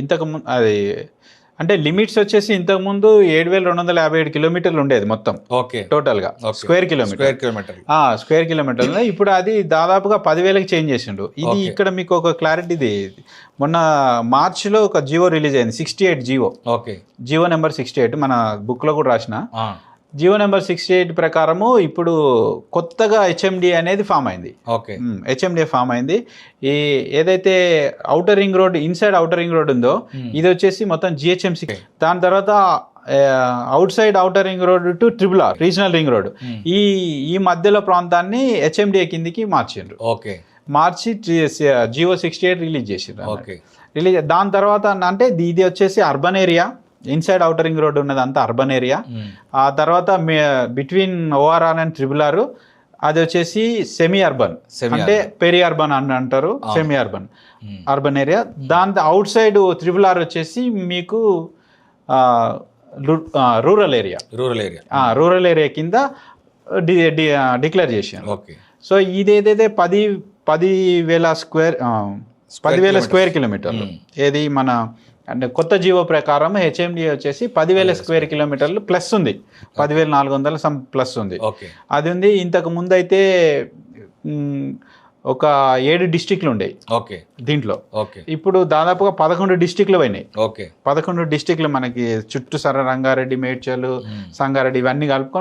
ఇంతకు ముందు అది అంటే లిమిట్స్ వచ్చేసి ఇంతకు ముందు 7,257 కిలోమీటర్లు ఉండేది మొత్తం ఓకే టోటల్ గా స్క్వేర్ కిలోమీటర్ ఇప్పుడు అది దాదాపుగా 10,000కి చేంజ్ చేసిండు. ఇది ఇక్కడ మీకు ఒక క్లారిటీ ఇది మొన్న మార్చిలో ఒక జియో రిలీజ్ అయింది 68 జియో. ఓకే జియో నెంబర్ 68 మన బుక్ లో కూడా రాసిన. జియో నెంబర్ 68 ప్రకారము ఇప్పుడు కొత్తగా హెచ్ఎండి అనేది ఫామ్ అయింది. ఓకే హెచ్ఎండి ఫామ్ అయింది. ఈ ఏదైతే outer ring road inside outer ring road ఉందో ఇది వచ్చేసి మొత్తం జిహెచ్ఎంసి. దాని తర్వాత out side outer ring road to RRR regional ring road ఈ మధ్యలో ప్రాంతాన్ని హెచ్ఎండిఏ కిందికి మార్చిండ్రు. ఓకే మార్చి జియో 68 రిలీజ్ చేసిండ్రు. ఓకే రిలీజ్ దాని తర్వాత అంటే ఇది వచ్చేసి urban area. Inside outer ring road ఉన్నది అంతా అర్బన్ ఏరియా. ఆ తర్వాత బిట్వీన్ ORR అండ్ RRR అది వచ్చేసి సెమీ అర్బన్ అంటే పెరి అర్బన్ అని అంటారు. Semi urban urban area. దాని అవుట్ సైడ్ RRR వచ్చేసి మీకు రూరల్ ఏరియా కింద డిక్లేర్ చేశాను. సో ఇది ఏదైతే 10,000 స్క్వేర్ కిలోమీటర్లు ఏది మన అంటే కొత్త జీవో ప్రకారం హెచ్ఎండి వచ్చేసి 10,000 స్క్వేర్ కిలోమీటర్లు ప్లస్ ఉంది. 10,400 సమ్ ప్లస్ ఉంది. అది ఉంది. ఇంతకు ముందు అయితే ఒక 7 డిస్టిక్లు ఉండేవి దీంట్లో. ఇప్పుడు దాదాపుగా 11 డిస్టిక్లు పోయినాయి. 11 డిస్టిక్లు మనకి చుట్టూ రంగారెడ్డి, మేడ్చల్, సంగారెడ్డి ఇవన్నీ కలుపుకొని